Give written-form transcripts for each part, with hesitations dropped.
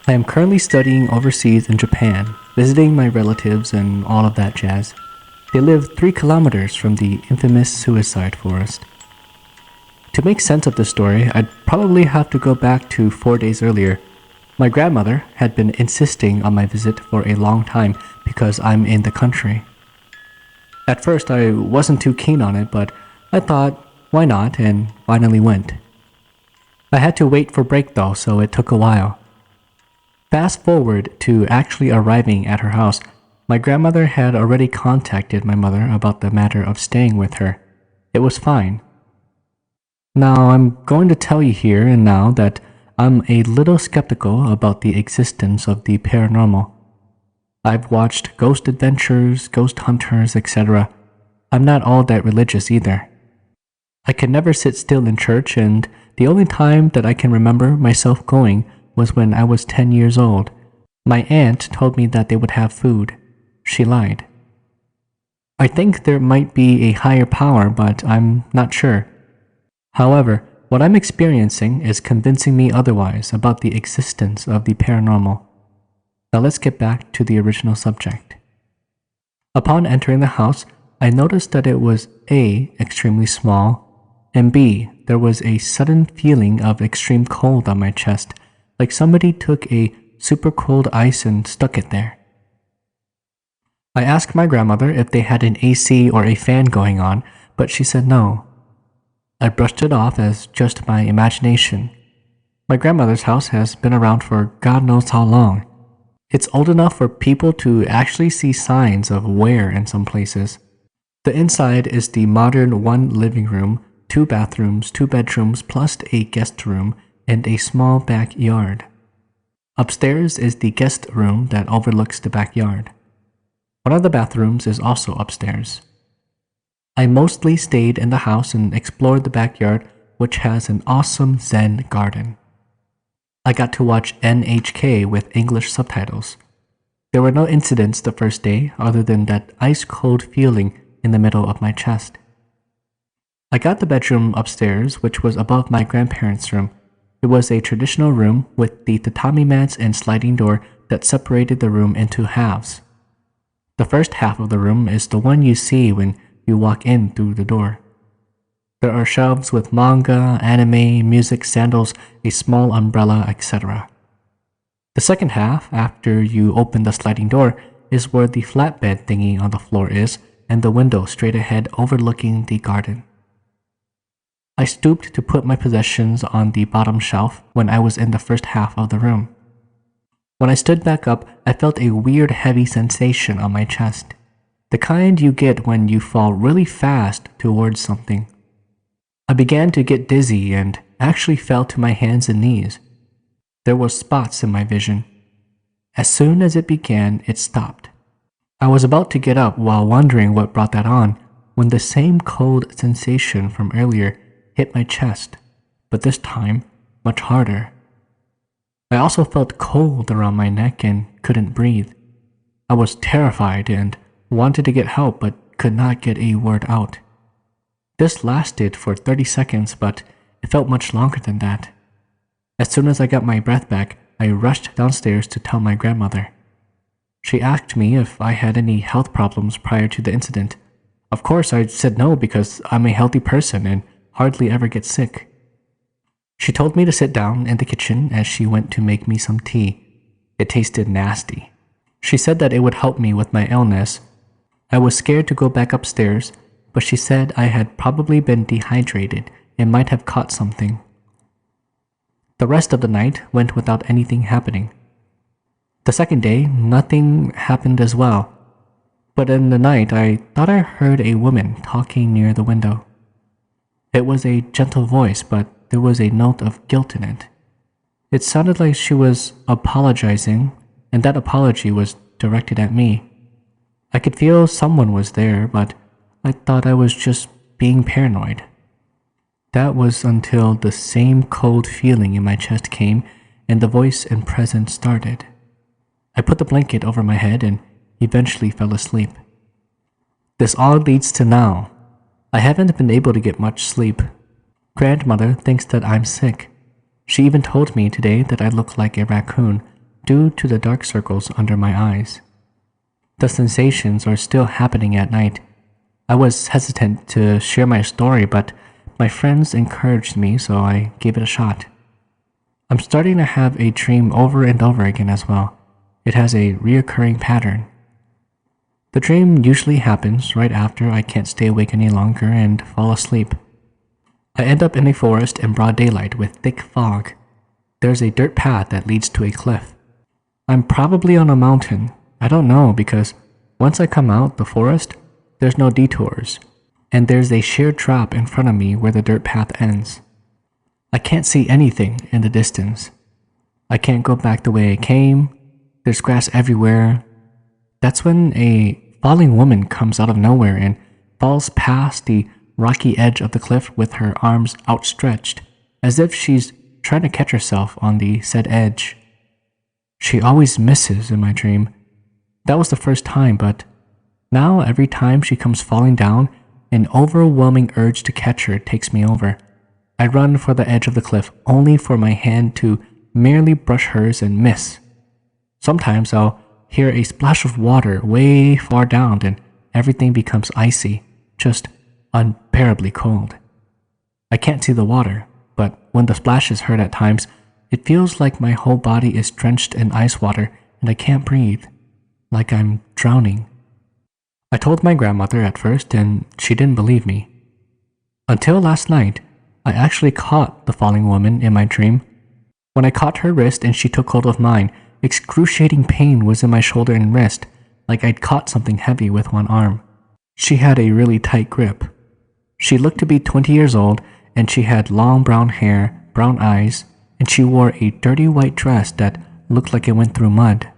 I am currently studying overseas in Japan, visiting my relatives and all of that jazz. They live 3 kilometers from the infamous suicide forest. To make sense of the story, I'd probably have to go back to 4 days earlier. My grandmother had been insisting on my visit for a long time because I'm in the country. At first, I wasn't too keen on it, but I thought, why not, and finally went. I had to wait for break though, so it took a while. Fast forward to actually arriving at her house, my grandmother had already contacted my mother about the matter of staying with her. It was fine. Now, I'm going to tell you here and now that I'm a little skeptical about the existence of the paranormal. I've watched ghost adventures, ghost hunters, etc. I'm not all that religious either. I could never sit still in church, and the only time that I can remember myself going was when I was 10 years old. My aunt told me that they would have food. She lied. I think there might be a higher power, but I'm not sure. However, what I'm experiencing is convincing me otherwise about the existence of the paranormal. Now let's get back to the original subject. Upon entering the house, I noticed that it was A, extremely small, and B, there was a sudden feeling of extreme cold on my chest, like somebody took a super cold ice and stuck it there. I asked my grandmother if they had an AC or a fan going on, but she said no. I brushed it off as just my imagination. My grandmother's house has been around for God knows how long. It's old enough for people to actually see signs of wear in some places. The inside is the modern 1 living room, 2 bathrooms, 2 bedrooms, plus a guest room, and a small backyard. Upstairs is the guest room that overlooks the backyard. One of the bathrooms is also upstairs. I mostly stayed in the house and explored the backyard, which has an awesome Zen garden. I got to watch NHK with English subtitles. There were no incidents the first day other than that ice-cold feeling in the middle of my chest. I got the bedroom upstairs, which was above my grandparents' room. It was a traditional room with the tatami mats and sliding door that separated the room into halves. The first half of the room is the one you see when you walk in through the door. There are shelves with manga, anime, music, sandals, a small umbrella, etc. The second half, after you open the sliding door, is where the flatbed thingy on the floor is and the window straight ahead overlooking the garden. I stooped to put my possessions on the bottom shelf when I was in the first half of the room. When I stood back up, I felt a weird heavy sensation on my chest. The kind you get when you fall really fast towards something. I began to get dizzy and actually fell to my hands and knees. There were spots in my vision. As soon as it began, it stopped. I was about to get up while wondering what brought that on when the same cold sensation from earlier hit my chest, but this time much harder. I also felt cold around my neck and couldn't breathe. I was terrified and wanted to get help but could not get a word out. This lasted for 30 seconds, but it felt much longer than that. As soon as I got my breath back, I rushed downstairs to tell my grandmother. She asked me if I had any health problems prior to the incident. Of course, I said no because I'm a healthy person and hardly ever get sick. She told me to sit down in the kitchen as she went to make me some tea. It tasted nasty. She said that it would help me with my illness. I was scared to go back upstairs, but she said I had probably been dehydrated and might have caught something. The rest of the night went without anything happening. The second day, nothing happened as well. But in the night, I thought I heard a woman talking near the window. It was a gentle voice, but there was a note of guilt in it. It sounded like she was apologizing, and that apology was directed at me. I could feel someone was there, but I thought I was just being paranoid. That was until the same cold feeling in my chest came and the voice and presence started. I put the blanket over my head and eventually fell asleep. This all leads to now. I haven't been able to get much sleep. Grandmother thinks that I'm sick. She even told me today that I look like a raccoon, due to the dark circles under my eyes. The sensations are still happening at night. I was hesitant to share my story, but my friends encouraged me, so I gave it a shot. I'm starting to have a dream over and over again as well. It has a reoccurring pattern. The dream usually happens right after I can't stay awake any longer and fall asleep. I end up in a forest in broad daylight with thick fog. There's a dirt path that leads to a cliff. I'm probably on a mountain. I don't know, because once I come out the forest, there's no detours, and there's a sheer drop in front of me where the dirt path ends. I can't see anything in the distance. I can't go back the way I came. There's grass everywhere. That's when a falling woman comes out of nowhere and falls past the rocky edge of the cliff with her arms outstretched, as if she's trying to catch herself on the said edge. She always misses in my dream. That was the first time, but now every time she comes falling down, an overwhelming urge to catch her takes me over. I run for the edge of the cliff only for my hand to merely brush hers and miss. Sometimes I'll hear a splash of water way far down and everything becomes icy, just unbearably cold. I can't see the water, but when the splash is heard at times, it feels like my whole body is drenched in ice water and I can't breathe, like I'm drowning. I told my grandmother at first and she didn't believe me. Until last night, I actually caught the falling woman in my dream. When I caught her wrist and she took hold of mine, excruciating pain was in my shoulder and wrist, like I'd caught something heavy with one arm. She had a really tight grip. She looked to be 20 years old, and she had long brown hair, brown eyes, and she wore a dirty white dress that looked like it went through mud.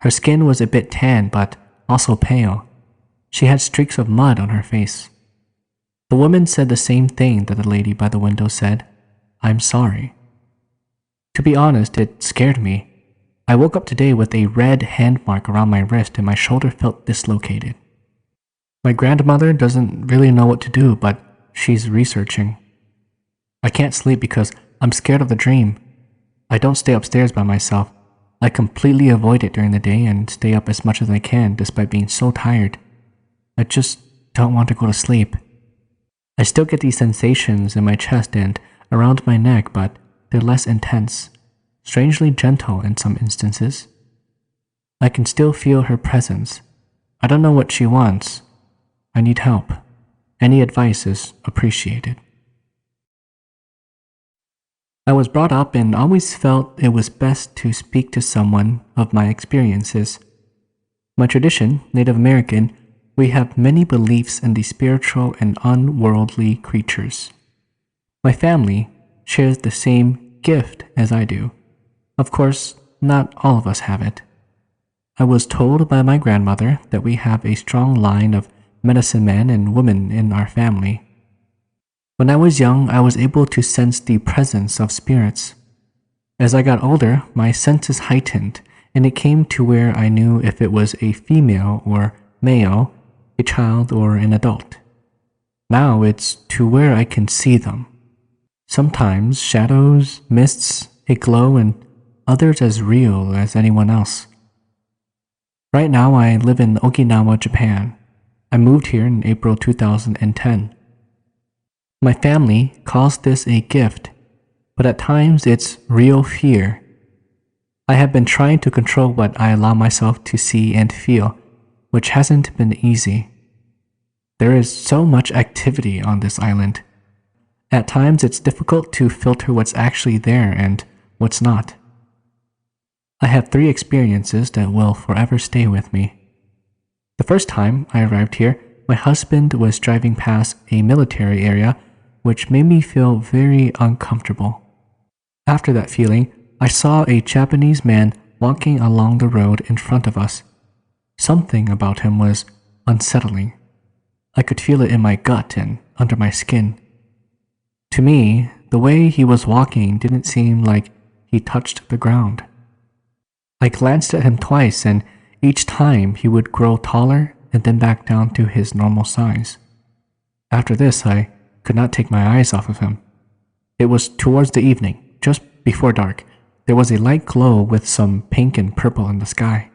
Her skin was a bit tan, but also pale. She had streaks of mud on her face. The woman said the same thing that the lady by the window said, "I'm sorry." To be honest, it scared me. I woke up today with a red hand mark around my wrist and my shoulder felt dislocated. My grandmother doesn't really know what to do, but she's researching. I can't sleep because I'm scared of the dream. I don't stay upstairs by myself. I completely avoid it during the day and stay up as much as I can despite being so tired. I just don't want to go to sleep. I still get these sensations in my chest and around my neck, but they're less intense, strangely gentle in some instances. I can still feel her presence. I don't know what she wants. I need help. Any advice is appreciated. I was brought up and always felt it was best to speak to someone of my experiences. My tradition, Native American, we have many beliefs in the spiritual and unworldly creatures. My family shares the same gift as I do. Of course, not all of us have it. I was told by my grandmother that we have a strong line of medicine men and women in our family. When I was young, I was able to sense the presence of spirits. As I got older, my senses heightened, and it came to where I knew if it was a female or male, a child or an adult. Now it's to where I can see them. Sometimes shadows, mists, a glow, and others as real as anyone else. Right now I live in Okinawa, Japan. I moved here in April 2010. My family calls this a gift, but at times it's real fear. I have been trying to control what I allow myself to see and feel, which hasn't been easy. There is so much activity on this island. At times it's difficult to filter what's actually there and what's not. I have 3 experiences that will forever stay with me. The first time I arrived here, my husband was driving past a military area, which made me feel very uncomfortable. After that feeling, I saw a Japanese man walking along the road in front of us. Something about him was unsettling. I could feel it in my gut and under my skin. To me, the way he was walking didn't seem like he touched the ground. I glanced at him twice, and each time he would grow taller and then back down to his normal size. After this, I could not take my eyes off of him. It was towards the evening, just before dark. there was a light glow with some pink and purple in the sky.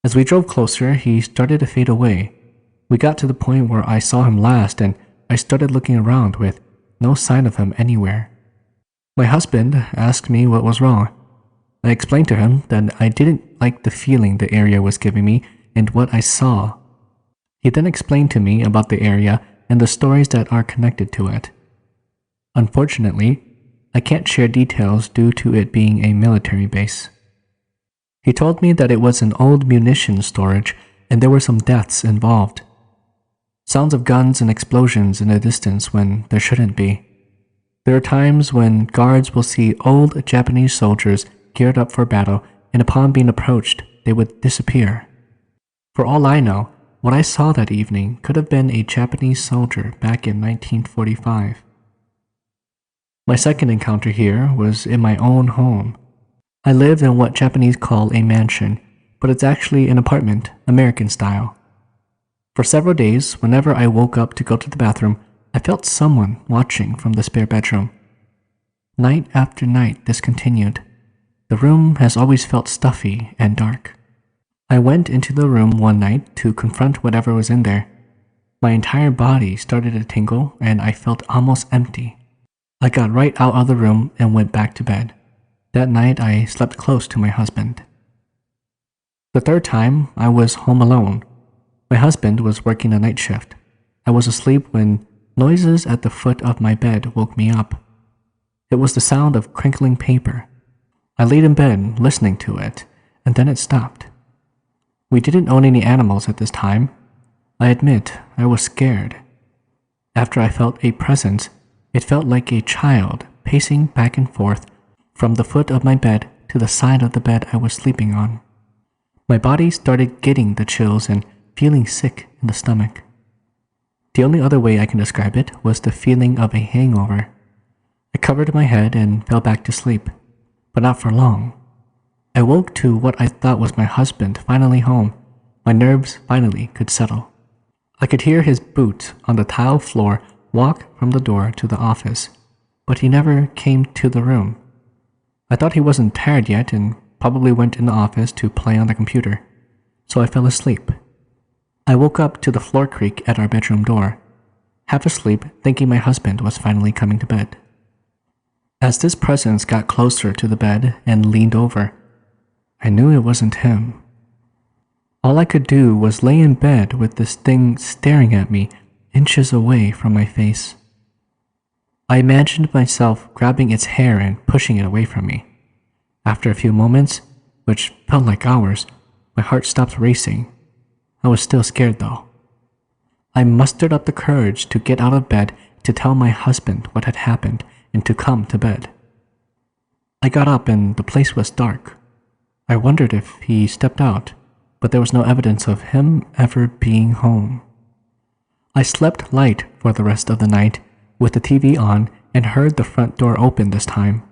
As we drove closer, he started to fade away. We got to the point where I saw him last, and I started looking around with no sign of him anywhere. My husband asked me what was wrong. I explained to him that I didn't like the feeling the area was giving me and what I saw. He then explained to me about the area and the stories that are connected to it. Unfortunately, I can't share details due to it being a military base. He told me that it was an old munitions storage and there were some deaths involved. Sounds of guns and explosions in the distance when there shouldn't be. There are times when guards will see old Japanese soldiers geared up for battle, and upon being approached, they would disappear. For all I know, what I saw that evening could have been a Japanese soldier back in 1945. My second encounter here was in my own home. I live in what Japanese call a mansion, but it's actually an apartment, American style. For several days, whenever I woke up to go to the bathroom, I felt someone watching from the spare bedroom. Night after night, this continued. The room has always felt stuffy and dark. I went into the room one night to confront whatever was in there. My entire body started to tingle and I felt almost empty. I got right out of the room and went back to bed. That night I slept close to my husband. The third time, I was home alone. My husband was working a night shift. I was asleep when noises at the foot of my bed woke me up. It was the sound of crinkling paper. I laid in bed listening to it, and then it stopped. We didn't own any animals at this time. I admit I was scared. After I felt a presence, it felt like a child pacing back and forth from the foot of my bed to the side of the bed I was sleeping on. My body started getting the chills and feeling sick in the stomach. The only other way I can describe it was the feeling of a hangover. I covered my head and fell back to sleep, but not for long. I woke to what I thought was my husband finally home. My nerves finally could settle. I could hear his boot on the tile floor walk from the door to the office, but he never came to the room. I thought he wasn't tired yet and probably went in the office to play on the computer, so I fell asleep. I woke up to the floor creak at our bedroom door, half asleep thinking my husband was finally coming to bed. As this presence got closer to the bed and leaned over, I knew it wasn't him. All I could do was lay in bed with this thing staring at me inches away from my face. I imagined myself grabbing its hair and pushing it away from me. After a few moments, which felt like hours, my heart stopped racing. I was still scared though. I mustered up the courage to get out of bed to tell my husband what had happened and to come to bed. I got up and the place was dark. I wondered if he stepped out, but there was no evidence of him ever being home. I slept light for the rest of the night with the TV on and heard the front door open this time.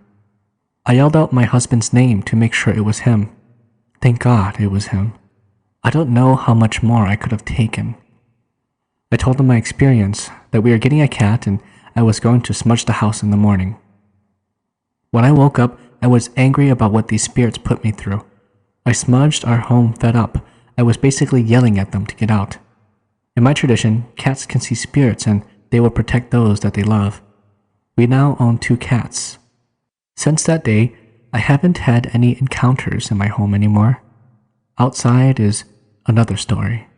I yelled out my husband's name to make sure it was him. Thank God it was him. I don't know how much more I could have taken. I told him my experience, that we were getting a cat and I was going to smudge the house in the morning. When I woke up, I was angry about what these spirits put me through. I smudged our home fed up. I was basically yelling at them to get out. In my tradition, cats can see spirits and they will protect those that they love. We now own 2 cats. Since that day, I haven't had any encounters in my home anymore. Outside is another story.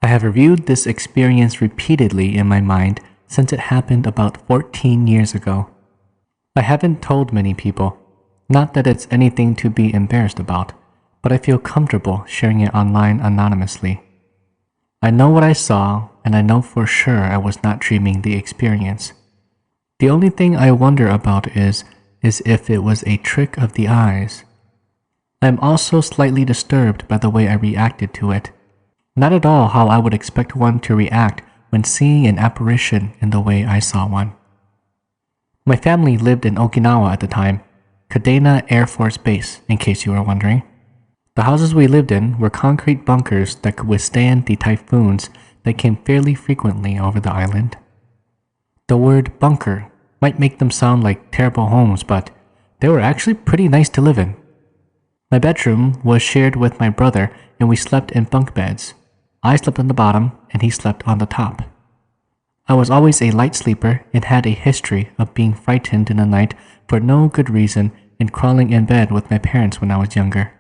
I have reviewed this experience repeatedly in my mind since it happened about 14 years ago. I haven't told many people, not that it's anything to be embarrassed about, but I feel comfortable sharing it online anonymously. I know what I saw, and I know for sure I was not dreaming the experience. The only thing I wonder about is if it was a trick of the eyes. I am also slightly disturbed by the way I reacted to it. Not at all how I would expect one to react when seeing an apparition in the way I saw one. My family lived in Okinawa at the time, Kadena Air Force Base, in case you were wondering. The houses we lived in were concrete bunkers that could withstand the typhoons that came fairly frequently over the island. The word bunker might make them sound like terrible homes, but they were actually pretty nice to live in. My bedroom was shared with my brother, and we slept in bunk beds. I slept on the bottom, and he slept on the top. I was always a light sleeper and had a history of being frightened in the night for no good reason and crawling in bed with my parents when I was younger.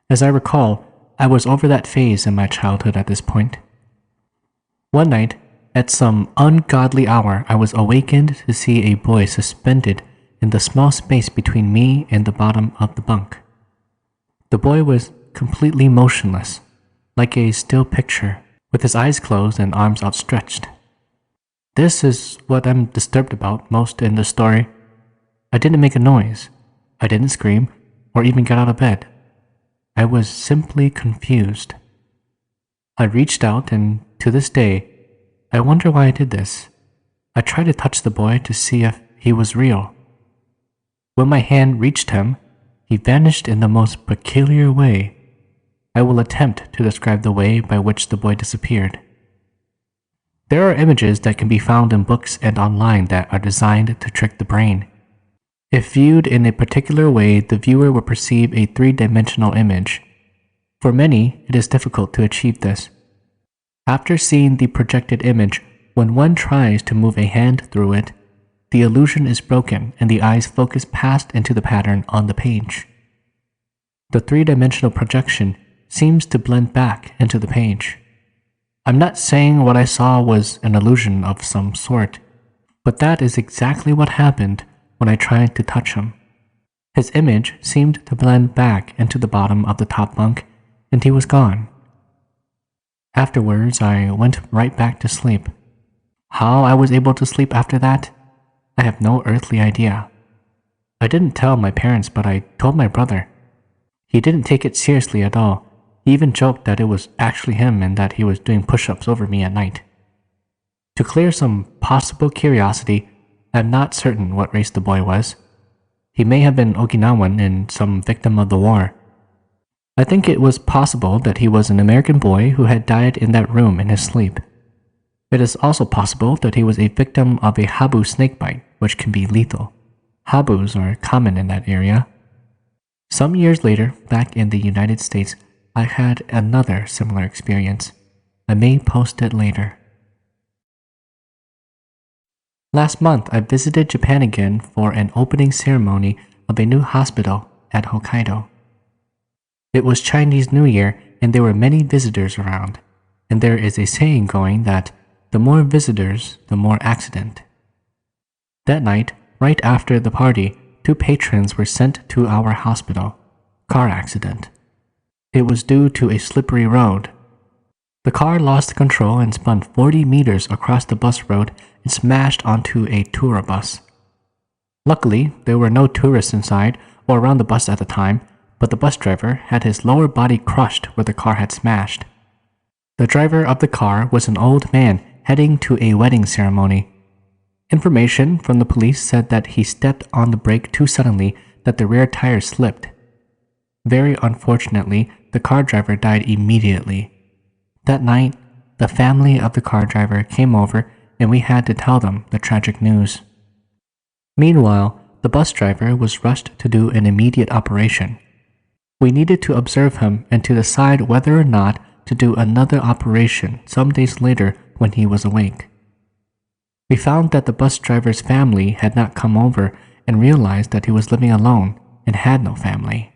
As I recall, I was over that phase in my childhood at this point. One night, at some ungodly hour, I was awakened to see a boy suspended in the small space between me and the bottom of the bunk. The boy was completely motionless, like a still picture, with his eyes closed and arms outstretched. This is what I'm disturbed about most in the story. I didn't make a noise. I didn't scream or even get out of bed. I was simply confused. I reached out, and to this day, I wonder why I did this. I tried to touch the boy to see if he was real. When my hand reached him, he vanished in the most peculiar way. I will attempt to describe the way by which the boy disappeared. There are images that can be found in books and online that are designed to trick the brain. If viewed in a particular way, the viewer will perceive a three-dimensional image. For many, it is difficult to achieve this. After seeing the projected image, when one tries to move a hand through it, the illusion is broken and the eyes focus past into the pattern on the page. The three-dimensional projection seems to blend back into the page. I'm not saying what I saw was an illusion of some sort, but that is exactly what happened when I tried to touch him. His image seemed to blend back into the bottom of the top bunk, and he was gone. Afterwards, I went right back to sleep. How I was able to sleep after that, I have no earthly idea. I didn't tell my parents, but I told my brother. He didn't take it seriously at all. He even joked that it was actually him and that he was doing push-ups over me at night. To clear some possible curiosity, I'm not certain what race the boy was. He may have been Okinawan and some victim of the war. I think it was possible that he was an American boy who had died in that room in his sleep. It is also possible that he was a victim of a habu snakebite, which can be lethal. Habus are common in that area. Some years later, back in the United States, I had another similar experience. I may post it later. Last month, I visited Japan again for an opening ceremony of a new hospital at Hokkaido. It was Chinese New Year and there were many visitors around, and there is a saying going that the more visitors, the more accident. That night, right after the party, 2 patrons were sent to our hospital. Car accident. It was due to a slippery road. The car lost control and spun 40 meters across the bus road and smashed onto a tour bus. Luckily, there were no tourists inside or around the bus at the time, but the bus driver had his lower body crushed where the car had smashed. The driver of the car was an old man heading to a wedding ceremony. Information from the police said that he stepped on the brake too suddenly that the rear tire slipped. Very unfortunately, the car driver died immediately. That night, the family of the car driver came over and we had to tell them the tragic news. Meanwhile, the bus driver was rushed to do an immediate operation. We needed to observe him and to decide whether or not to do another operation some days later when he was awake. We found that the bus driver's family had not come over and realized that he was living alone and had no family.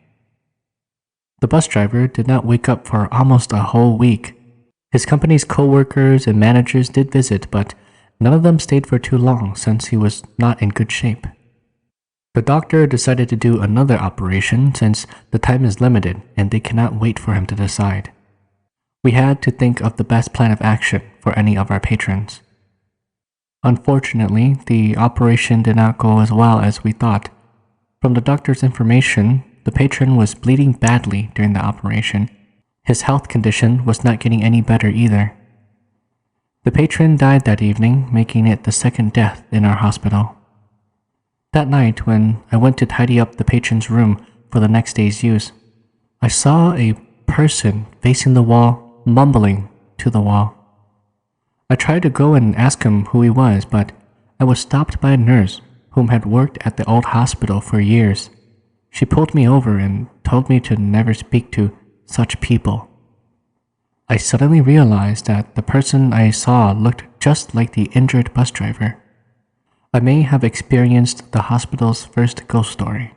The bus driver did not wake up for almost a whole week. His company's co-workers and managers did visit, but none of them stayed for too long since he was not in good shape. The doctor decided to do another operation since the time is limited and they cannot wait for him to decide. We had to think of the best plan of action for any of our patrons. Unfortunately, the operation did not go as well as we thought. From the doctor's information, the patron was bleeding badly during the operation. His health condition was not getting any better either. The patron died that evening, making it the second death in our hospital. That night, when I went to tidy up the patron's room for the next day's use, I saw a person facing the wall, mumbling to the wall. I tried to go and ask him who he was, but I was stopped by a nurse whom had worked at the old hospital for years. She pulled me over and told me to never speak to such people. I suddenly realized that the person I saw looked just like the injured bus driver. I may have experienced the hospital's first ghost story.